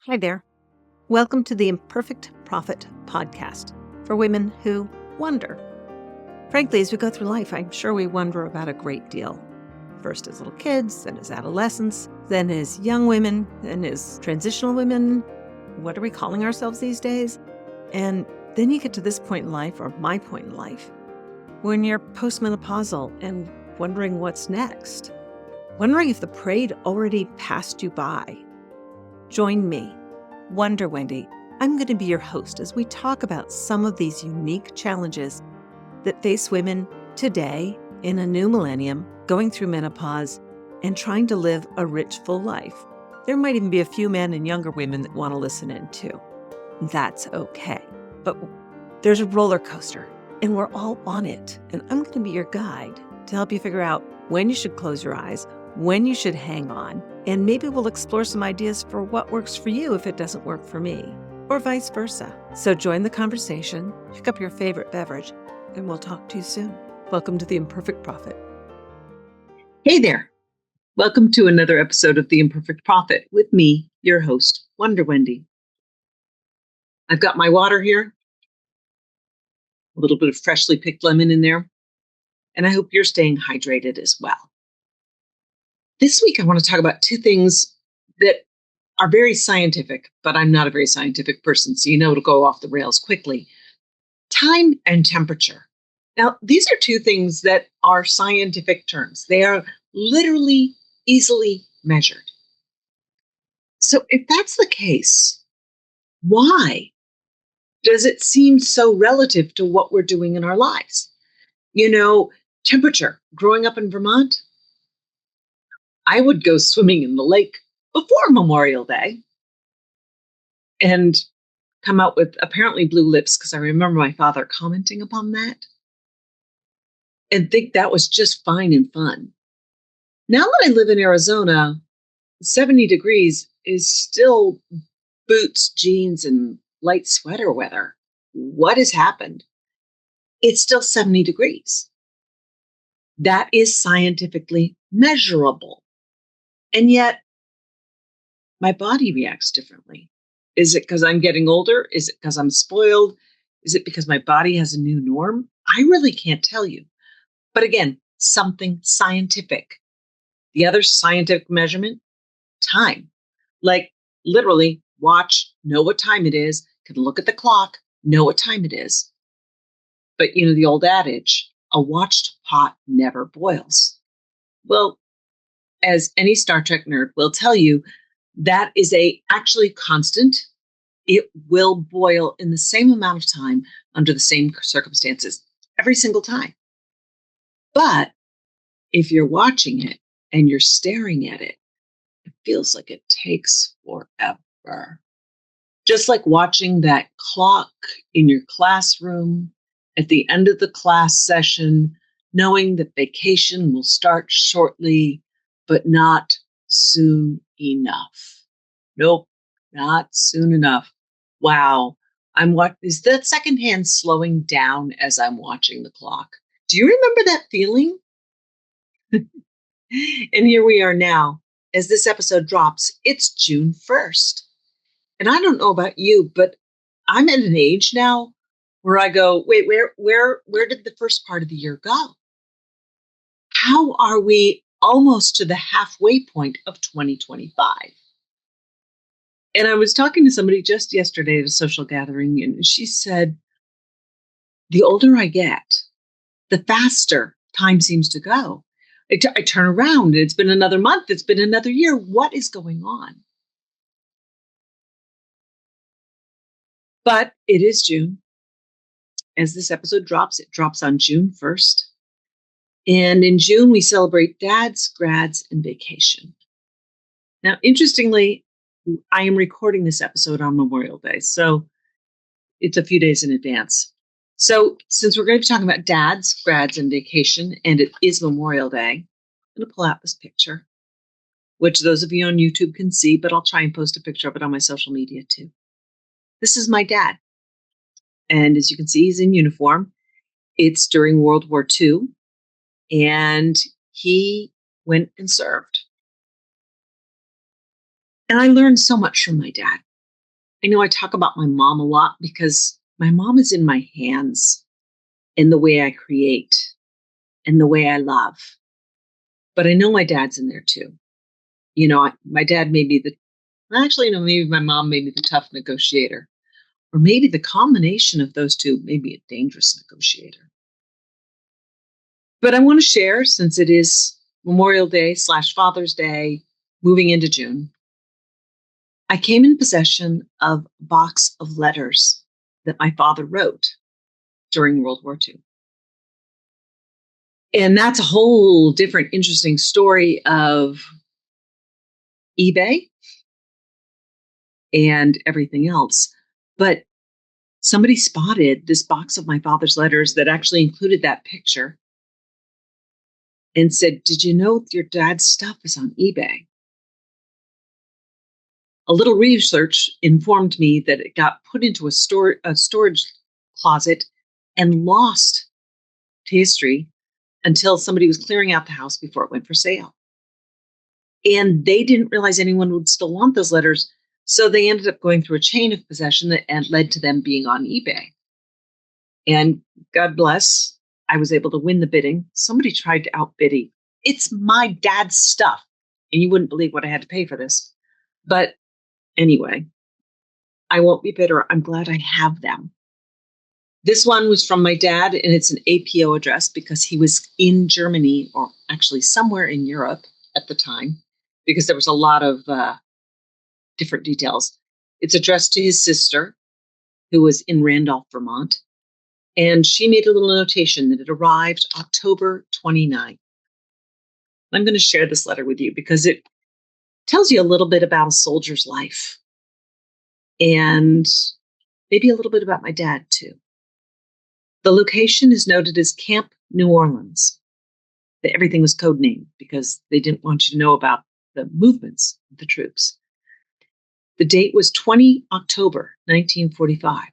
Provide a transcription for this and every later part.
Hi there. Welcome to the Imperfect Prophet podcast for women who wonder. Frankly, as we go through life, I'm sure we wonder about a great deal. First as little kids, then as adolescents, then as young women, then as transitional women. What are we calling ourselves these days? And then you get to this point in life, or my point in life, when you're postmenopausal and wondering what's next. Wondering if the parade already passed you by. Join me, Wonder Wendy. I'm going to be your host as we talk about some of these unique challenges that face women today in a new millennium, going through menopause and trying to live a rich, full life. There might even be a few men and younger women that want to listen in too. That's okay. But there's a roller coaster and we're all on it. And I'm going to be your guide to help you figure out when you should close your eyes, when you should hang on, and maybe we'll explore some ideas for what works for you if it doesn't work for me, or vice versa. So join the conversation, pick up your favorite beverage, and we'll talk to you soon. Welcome to the Imperfect Prophet. Hey there. Welcome to another episode of the Imperfect Prophet with me, your host, Wonder Wendy. I've got my water here, a little bit of freshly picked lemon in there, and I hope you're staying hydrated as well. This week, I want to talk about two things that are very scientific, but I'm not a very scientific person, so you know it'll go off the rails quickly. Time and temperature. Now, these are two things that are scientific terms. They are literally easily measured. So if that's the case, why does it seem so relative to what we're doing in our lives? You know, temperature. Growing up in Vermont, I would go swimming in the lake before Memorial Day and come out with apparently blue lips because I remember my father commenting upon that and think that was just fine and fun. Now that I live in Arizona, 70 degrees is still boots, jeans, and light sweater weather. What has happened? It's still 70 degrees. That is scientifically measurable. And yet, my body reacts differently. Is it because I'm getting older? Is it because I'm spoiled? Is it because my body has a new norm? I really can't tell you. But again, something scientific. The other scientific measurement, time. Like literally watch, know what time it is, can look at the clock, know what time it is. But you know, the old adage, a watched pot never boils. Well, as any Star Trek nerd will tell you, that is actually constant. It will boil in the same amount of time under the same circumstances every single time. But if you're watching it and you're staring at it, it feels like it takes forever. Just like watching that clock in your classroom at the end of the class session, knowing that vacation will start shortly, but not soon enough. Nope, not soon enough. Wow. Is that second hand slowing down as I'm watching the clock? Do you remember that feeling? And here we are now. As this episode drops, it's June 1st. And I don't know about you, but I'm at an age now where I go, wait, where did the first part of the year go? How are we almost to the halfway point of 2025? And I was talking to somebody just yesterday at a social gathering, and she said, the older I get, the faster time seems to go. I turn around, and it's been another month, it's been another year. What is going on? But it is June. As this episode drops, it drops on June 1st. And in June, we celebrate dads, grads, and vacation. Now, interestingly, I am recording this episode on Memorial Day, so it's a few days in advance. So since we're going to be talking about dads, grads, and vacation, and it is Memorial Day, I'm going to pull out this picture, which those of you on YouTube can see, but I'll try and post a picture of it on my social media too. This is my dad. And as you can see, he's in uniform. It's during World War II, and he went and served. And I learned so much from my dad. I know I talk about my mom a lot because my mom is in my hands in the way I create and the way I love. But I know my dad's in there too. My dad may be maybe my mom may be the tough negotiator, or maybe the combination of those two may be a dangerous negotiator. But I want to share, since it is Memorial Day / Father's Day, moving into June, I came in possession of a box of letters that my father wrote during World War II. And that's a whole different interesting story of eBay and everything else. But somebody spotted this box of my father's letters that actually included that picture and said, "Did you know your dad's stuff is on eBay?" A little research informed me that it got put into a storage closet and lost to history until somebody was clearing out the house before it went for sale. And they didn't realize anyone would still want those letters, so they ended up going through a chain of possession that led to them being on eBay. And God bless, I was able to win the bidding. Somebody tried to outbid me. It's my dad's stuff, and you wouldn't believe what I had to pay for this. But anyway, I won't be bitter. I'm glad I have them. This one was from my dad, and it's an APO address because he was in Germany, or actually somewhere in Europe at the time, because there was a lot of different details. It's addressed to his sister, who was in Randolph, Vermont. And she made a little notation that it arrived October 29th. I'm going to share this letter with you because it tells you a little bit about a soldier's life and maybe a little bit about my dad, too. The location is noted as Camp New Orleans. Everything was codenamed because they didn't want you to know about the movements of the troops. The date was 20 October, 1945.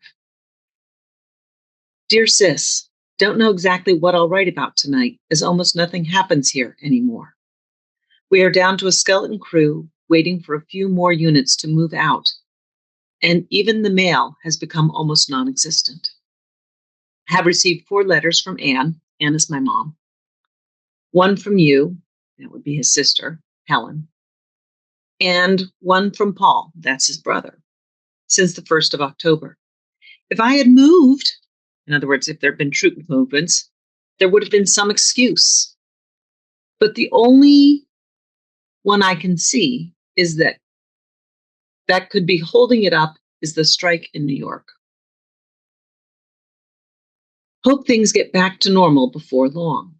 Dear Sis, don't know exactly what I'll write about tonight, as almost nothing happens here anymore. We are down to a skeleton crew, waiting for a few more units to move out, and even the mail has become almost non-existent. I have received 4 letters from Anne. Anne is my mom. 1 from you, that would be his sister, Helen, and 1 from Paul, that's his brother, since the 1st of October. If I had moved, in other words, if there had been troop movements, there would have been some excuse. But the only one I can see is that could be holding it up is the strike in New York. Hope things get back to normal before long.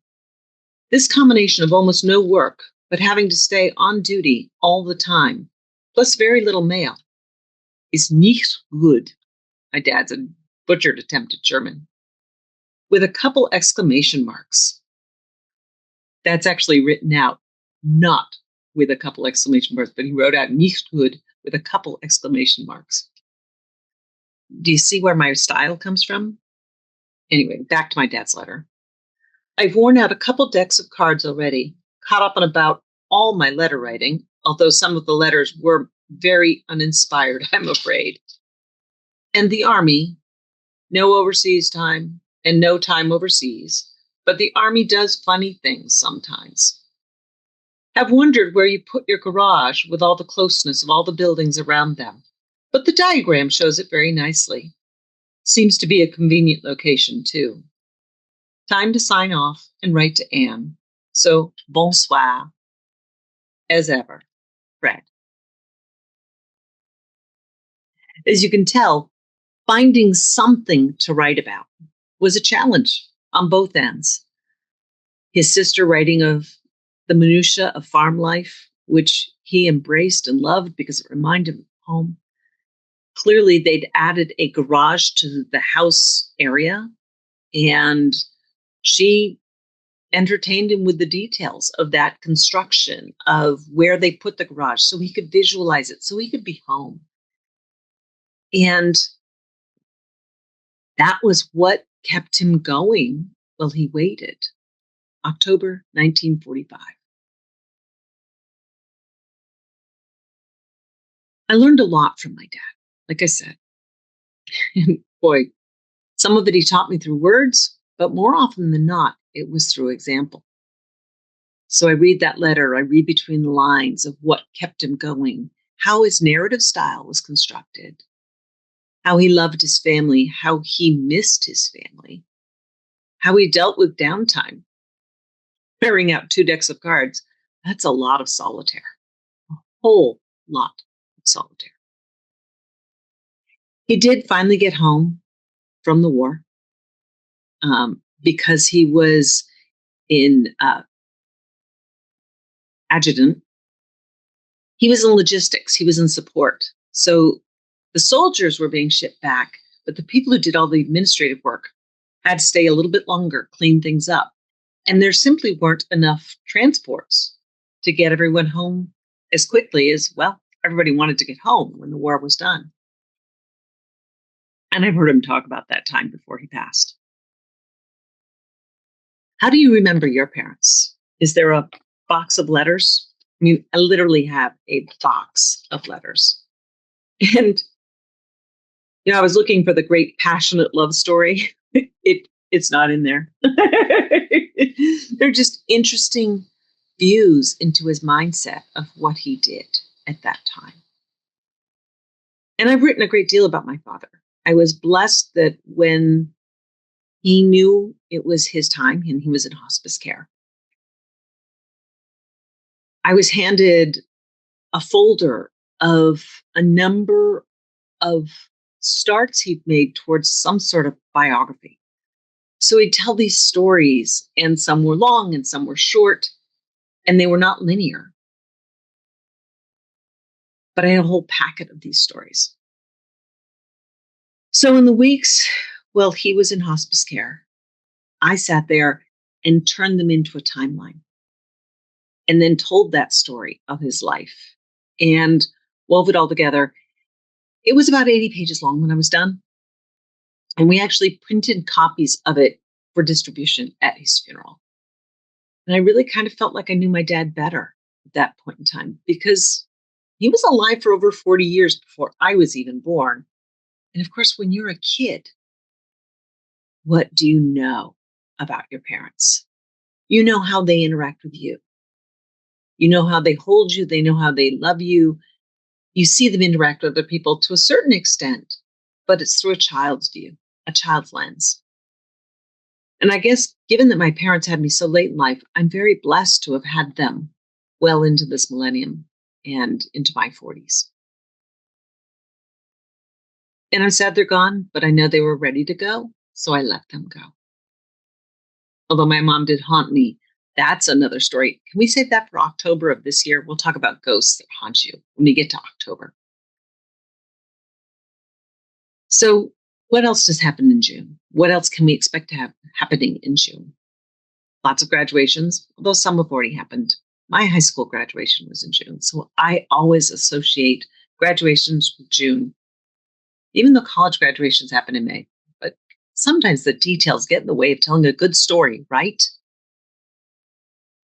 This combination of almost no work, but having to stay on duty all the time, plus very little mail, is nicht gut. My dad's a butchered attempt at German, with a couple exclamation marks. That's actually written out, not with a couple exclamation marks, but he wrote out nicht gut with a couple exclamation marks. Do you see where my style comes from? Anyway, back to my dad's letter. I've worn out a couple decks of cards already, caught up on about all my letter writing, although some of the letters were very uninspired, I'm afraid. And the Army, no overseas time and no time overseas, but the Army does funny things sometimes. Have wondered where you put your garage with all the closeness of all the buildings around them, but the diagram shows it very nicely. Seems to be a convenient location, too. Time to sign off and write to Anne. So, bonsoir, as ever, Fred. As you can tell, finding something to write about was a challenge on both ends. His sister writing of the minutiae of farm life, which he embraced and loved because it reminded him of home. Clearly, they'd added a garage to the house area, and she entertained him with the details of that construction, of where they put the garage, so he could visualize it, so he could be home. And that was what kept him going while he waited. October 1945. I learned a lot from my dad. like I said. And boy, some of it he taught me through words, but more often than not, it was through example. So I read that letter, I read between the lines of what kept him going, how his narrative style was constructed, how he loved his family, how he missed his family, how he dealt with downtime, clearing out 2 decks of cards. That's a lot of solitaire, a whole lot of solitaire. He did finally get home from the war because he was in adjutant. He was in logistics. He was in support. So the soldiers were being shipped back, but the people who did all the administrative work had to stay a little bit longer, clean things up. And there simply weren't enough transports to get everyone home as quickly as, well, everybody wanted to get home when the war was done. And I've heard him talk about that time before he passed. How do you remember your parents? Is there a box of letters? I mean, I literally have a box of letters. And, I was looking for the great passionate love story. It's not in there. They're just interesting views into his mindset of what he did at that time. And I've written a great deal about my father. I was blessed that when he knew it was his time and he was in hospice care, I was handed a folder of a number of starts he'd made towards some sort of biography. So he'd tell these stories, and some were long and some were short, and they were not linear. But I had a whole packet of these stories. So in the weeks while he was in hospice care, I sat there and turned them into a timeline and then told that story of his life and wove it all together. It was about 80 pages long when I was done. And we actually printed copies of it for distribution at his funeral. And I really kind of felt like I knew my dad better at that point in time because he was alive for over 40 years before I was even born. And of course, when you're a kid, what do you know about your parents? You know how they interact with you. You know how they hold you. They know how they love you. You see them interact with other people to a certain extent, but it's through a child's view, a child's lens. And I guess given that my parents had me so late in life, I'm very blessed to have had them well into this millennium and into my 40s. And I'm sad they're gone, but I know they were ready to go, so I let them go. Although my mom did haunt me. That's another story. Can we save that for October of this year? We'll talk about ghosts that haunt you when we get to October. So what else just happened in June? What else can we expect to have happening in June? Lots of graduations, although some have already happened. My high school graduation was in June, so I always associate graduations with June, even though college graduations happen in May. But sometimes the details get in the way of telling a good story, right?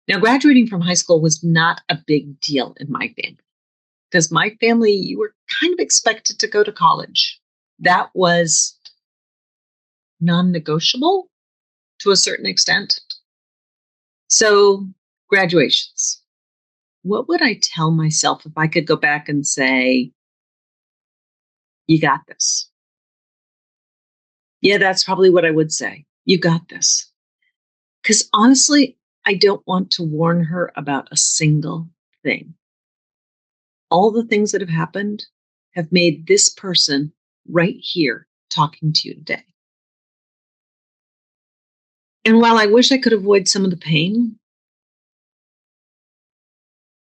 Now, graduating from high school was not a big deal in my family because my family, you were kind of expected to go to college. That was non-negotiable to a certain extent. So, graduations. What would I tell myself if I could go back and say, you got this? Yeah, that's probably what I would say. You got this. Because honestly, I don't want to warn her about a single thing. All the things that have happened have made this person right here talking to you today. And while I wish I could avoid some of the pain,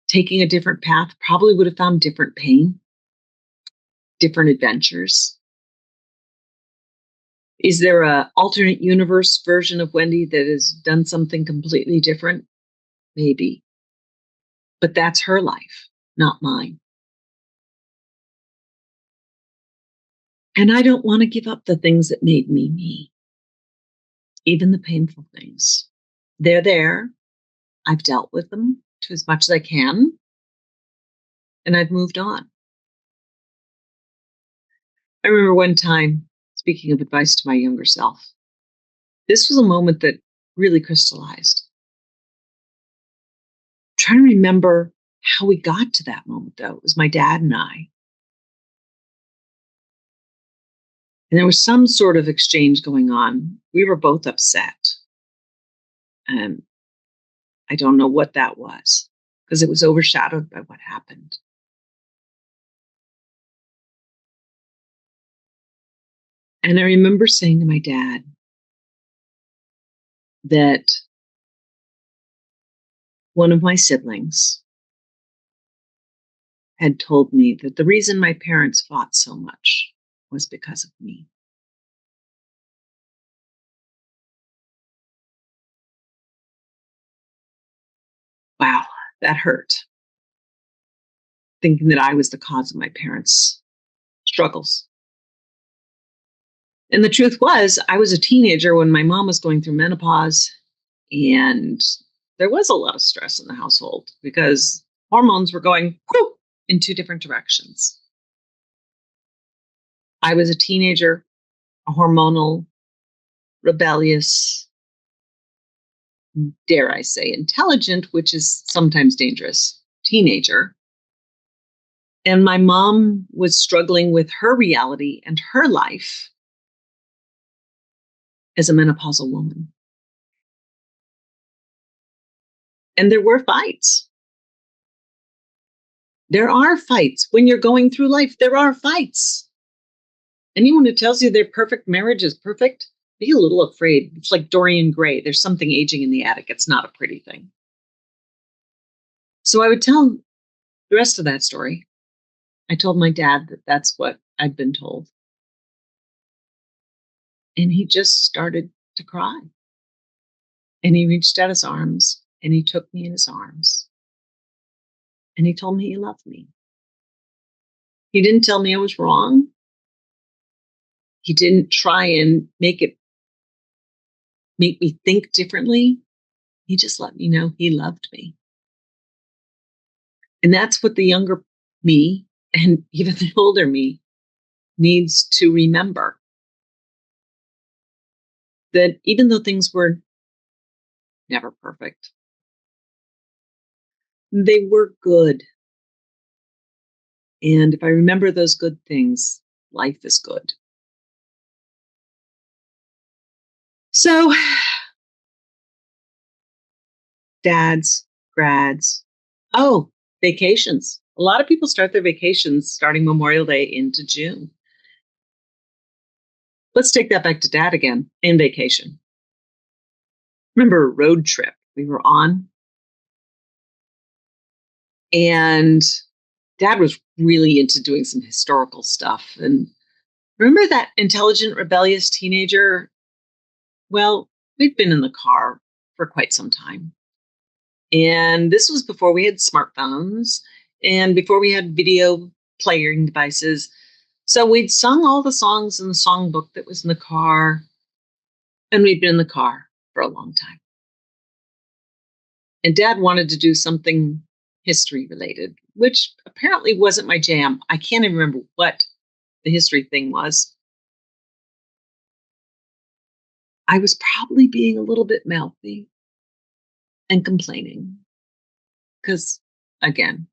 taking a different path probably would have found different pain, different adventures. Is there an alternate universe version of Wendy that has done something completely different? Maybe. But that's her life, not mine. And I don't want to give up the things that made me me, even the painful things. They're there. I've dealt with them to as much as I can, and I've moved on. I remember one time, speaking of advice to my younger self, this was a moment that really crystallized. I'm trying to remember how we got to that moment, though. It was my dad and I. And there was some sort of exchange going on. We were both upset. And I don't know what that was because it was overshadowed by what happened. And I remember saying to my dad that one of my siblings had told me that the reason my parents fought so much was because of me. Wow, that hurt. Thinking that I was the cause of my parents' struggles. And the truth was, I was a teenager when my mom was going through menopause, and there was a lot of stress in the household because hormones were going whoo, in two different directions. I was a teenager, a hormonal, rebellious, dare I say, intelligent, which is sometimes dangerous, teenager. And my mom was struggling with her reality and her life as a menopausal woman. And there were fights. There are fights. When you're going through life, there are fights. Anyone who tells you their perfect marriage is perfect, be a little afraid. It's like Dorian Gray. There's something aging in the attic. It's not a pretty thing. So I would tell the rest of that story. I told my dad that that's what I'd been told. And he just started to cry. And he reached out his arms and he took me in his arms. And he told me he loved me. He didn't tell me I was wrong. He didn't try and make me think differently. He just let me know he loved me. And that's what the younger me and even the older me needs to remember. That even though things were never perfect, they were good. And if I remember those good things, life is good. So, dads, grads, oh, vacations. A lot of people start their vacations starting Memorial Day into June. Let's take that back to dad again in vacation. Remember a road trip we were on? And dad was really into doing some historical stuff. And remember that intelligent, rebellious teenager? Well, we've been in the car for quite some time. And this was before we had smartphones and before we had video playing devices. So we'd sung all the songs in the songbook that was in the car. And we'd been in the car for a long time. And dad wanted to do something history related, which apparently wasn't my jam. I can't even remember what the history thing was. I was probably being a little bit mouthy and complaining because, again,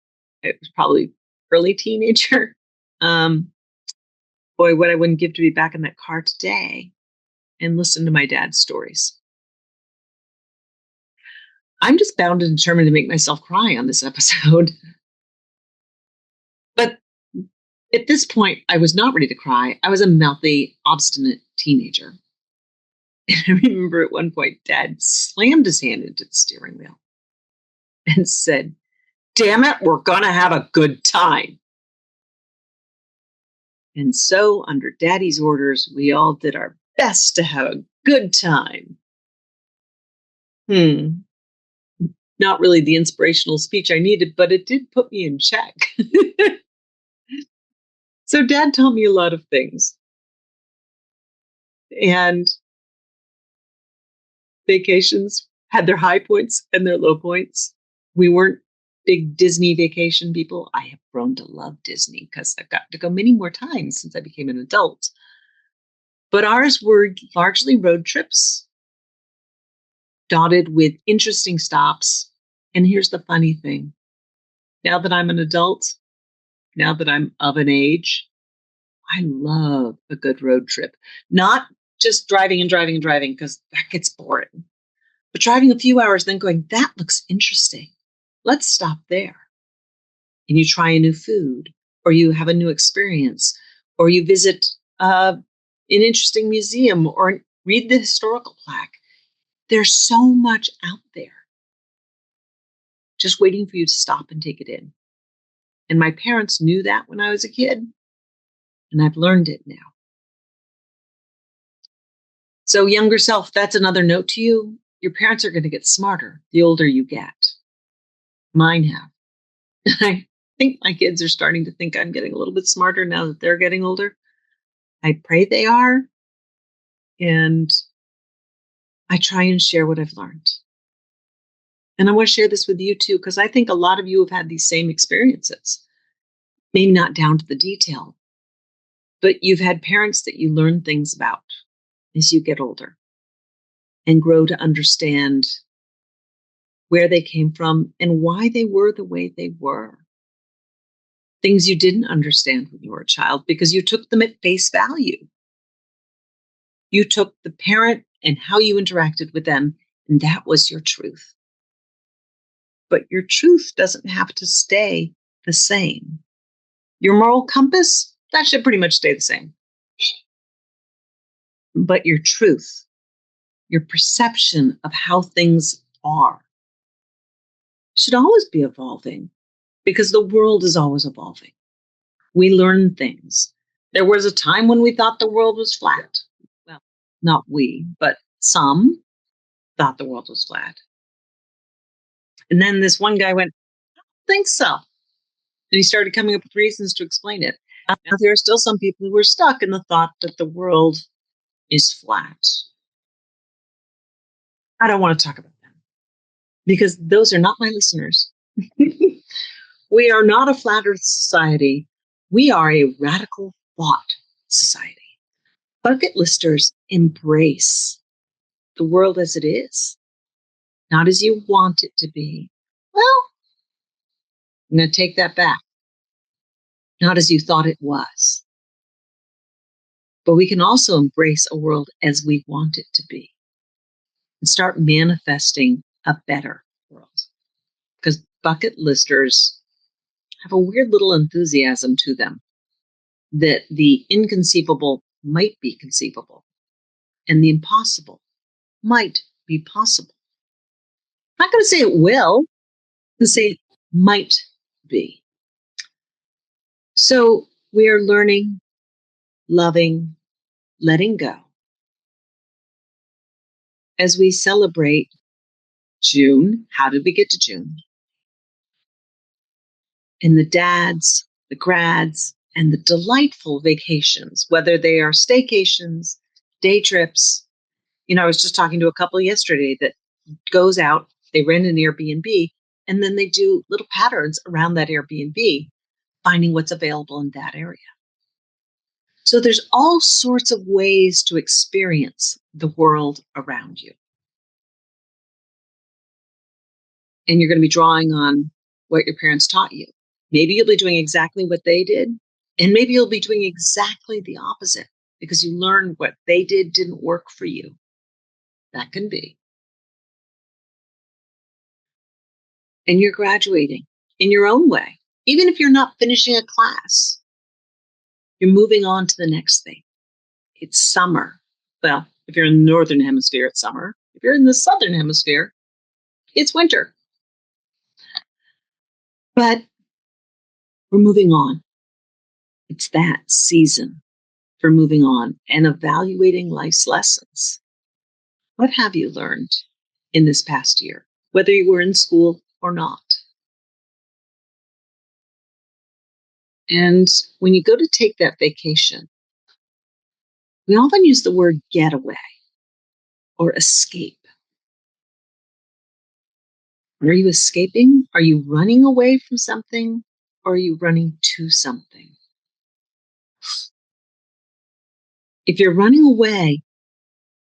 it was probably early teenager. Boy, what I wouldn't give to be back in that car today and listen to my dad's stories. I'm just bound and determined to make myself cry on this episode. But at this point, I was not ready to cry. I was a mouthy, obstinate teenager. And I remember at one point, dad slammed his hand into the steering wheel and said, "Damn it, we're going to have a good time." And so, under daddy's orders, we all did our best to have a good time. Not really the inspirational speech I needed, but it did put me in check. So dad taught me a lot of things. And vacations had their high points and their low points. We weren't big Disney vacation people. I have grown to love Disney because I've got to go many more times since I became an adult. But ours were largely road trips, dotted with interesting stops. And here's the funny thing. Now that I'm an adult, now that I'm of an age, I love a good road trip. Not just driving and driving and driving, because that gets boring, but driving a few hours, then going, that looks interesting. Let's stop there. And you try a new food, or you have a new experience, or you visit an interesting museum, or read the historical plaque. There's so much out there just waiting for you to stop and take it in. And my parents knew that when I was a kid, and I've learned it now. So younger self, that's another note to you. Your parents are going to get smarter the older you get. Mine have. I think my kids are starting to think I'm getting a little bit smarter now that they're getting older. I pray they are. And I try and share what I've learned. And I want to share this with you too, because I think a lot of you have had these same experiences. Maybe not down to the detail, but you've had parents that you learn things about as you get older and grow to understand where they came from and why they were the way they were. Things you didn't understand when you were a child because you took them at face value. You took the parent and how you interacted with them, and that was your truth. But your truth doesn't have to stay the same. Your moral compass, that should pretty much stay the same. But your truth, your perception of how things are, should always be evolving because the world is always evolving. We learn things. There was a time when we thought the world was flat. Well, not we, but some thought the world was flat. And then this one guy went, I don't think so. And he started coming up with reasons to explain it. Now, there are still some people who are stuck in the thought that the world is flat. I don't want to talk about them because those are not my listeners. We are not a flat earth society. We are a radical thought society. Bucket listers embrace the world as it is, not as you want it to be. Well, I'm going to take that back. Not as you thought it was. But we can also embrace a world as we want it to be and start manifesting a better world. Because bucket listers have a weird little enthusiasm to them that the inconceivable might be conceivable and the impossible might be possible. I'm not going to say it will, I'm going to say it might be. So we are learning, loving, letting go as we celebrate June. How did we get to June? And the dads, the grads, and the delightful vacations, whether they are staycations, day trips. You know, I was just talking to a couple yesterday that goes out, they rent an Airbnb, and then they do little patterns around that Airbnb, finding what's available in that area. So there's all sorts of ways to experience the world around you. And you're going to be drawing on what your parents taught you. Maybe you'll be doing exactly what they did, and maybe you'll be doing exactly the opposite because you learned what they did didn't work for you. That can be. And you're graduating in your own way. Even if you're not finishing a class, you're moving on to the next thing. It's summer. Well, if you're in the northern hemisphere, it's summer. If you're in the southern hemisphere, it's winter. But we're moving on. It's that season for moving on and evaluating life's lessons. What have you learned in this past year, whether you were in school or not? And when you go to take that vacation, we often use the word getaway or escape. Are you escaping? Are you running away from something? Or are you running to something? If you're running away,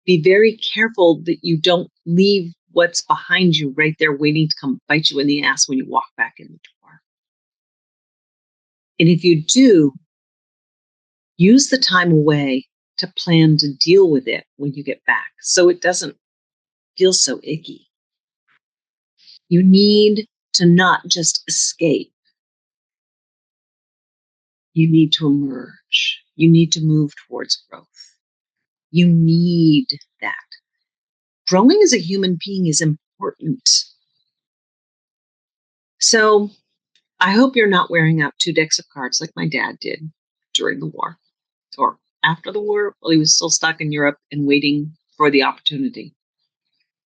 be very careful that you don't leave what's behind you right there waiting to come bite you in the ass when you walk back in the door. And if you do, use the time away to plan to deal with it when you get back so it doesn't feel so icky. You need to not just escape. You need to emerge. You need to move towards growth. You need that. Growing as a human being is important. So I hope you're not wearing out 2 decks of cards like my dad did during the war or after the war while he was still stuck in Europe and waiting for the opportunity.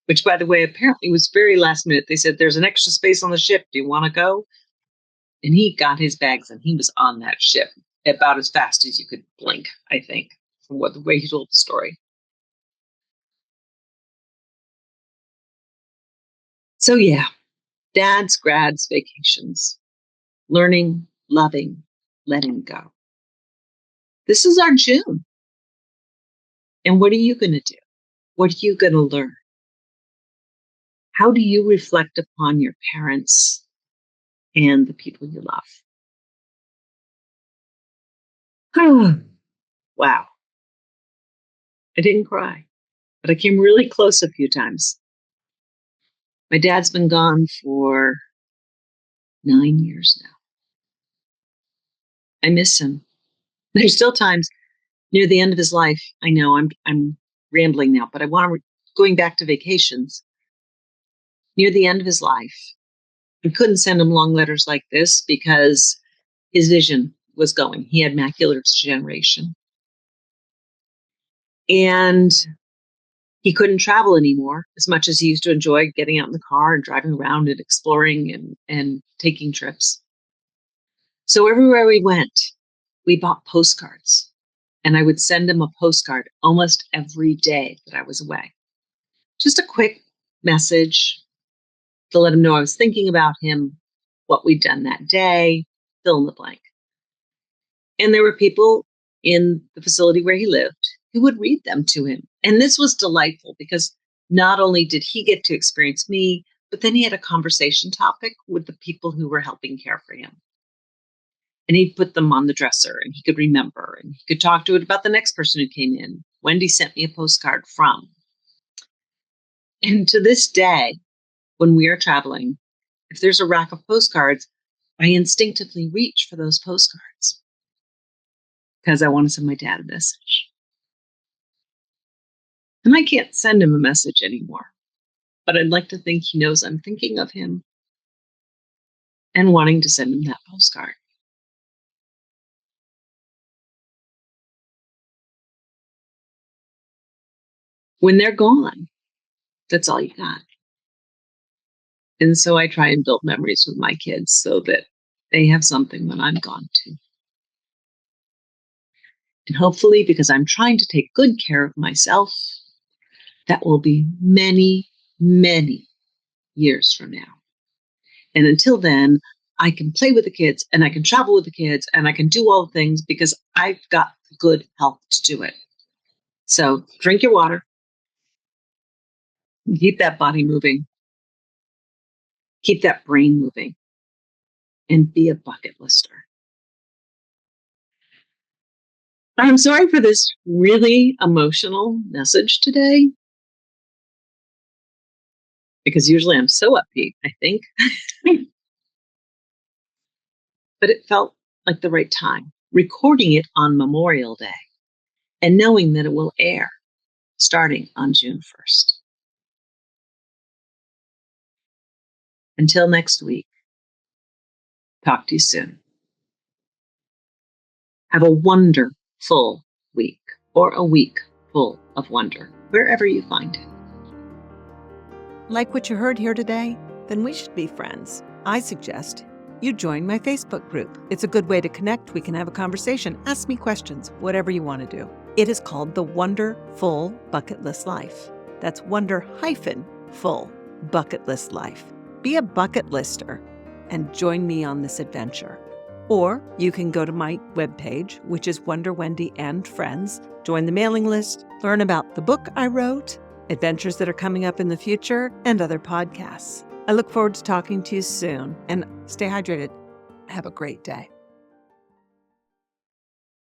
Which, by the way, apparently was very last minute. They said, there's an extra space on the ship. Do you want to go? And he got his bags and he was on that ship about as fast as you could blink, I think, from the way he told the story. So yeah, dads, grads, vacations, learning, loving, letting go. This is our June. And what are you going to do? What are you going to learn? How do you reflect upon your parents and the people you love? Wow. I didn't cry, but I came really close a few times. My dad's been gone for 9 years now. I miss him. There's still times near the end of his life. I know I'm rambling now, but I want to going back to vacations. Near the end of his life, we couldn't send him long letters like this because his vision was going. He had macular degeneration. And he couldn't travel anymore as much as he used to enjoy getting out in the car and driving around and exploring and taking trips. So everywhere we went, we bought postcards. And I would send him a postcard almost every day that I was away. Just a quick message to let him know I was thinking about him, what we'd done that day, fill in the blank. And there were people in the facility where he lived who would read them to him. And this was delightful because not only did he get to experience me, but then he had a conversation topic with the people who were helping care for him. And he'd put them on the dresser and he could remember and he could talk to it about the next person who came in. Wendy sent me a postcard from. And to this day, when we are traveling, if there's a rack of postcards, I instinctively reach for those postcards because I want to send my dad a message. And I can't send him a message anymore, but I'd like to think he knows I'm thinking of him and wanting to send him that postcard. When they're gone, that's all you got. And so I try and build memories with my kids so that they have something when I'm gone too. And hopefully, because I'm trying to take good care of myself, that will be many, many years from now. And until then, I can play with the kids and I can travel with the kids and I can do all the things because I've got good health to do it. So drink your water, keep that body moving, keep that brain moving, and be a bucket lister. I'm sorry for this really emotional message today, because usually I'm so upbeat, I think. But it felt like the right time, recording it on Memorial Day and knowing that it will air starting on June 1st. Until next week, talk to you soon. Have a wonderful week or a week full of wonder, wherever you find it. Like what you heard here today? Then we should be friends. I suggest you join my Facebook group. It's a good way to connect. We can have a conversation. Ask me questions, whatever you want to do. It is called the Wonderful Bucket List Life. That's wonder-full Bucket List Life. Be a bucket lister and join me on this adventure. Or you can go to my webpage, which is Wonder Wendy and Friends, join the mailing list, learn about the book I wrote, adventures that are coming up in the future, and other podcasts. I look forward to talking to you soon, and stay hydrated. Have a great day.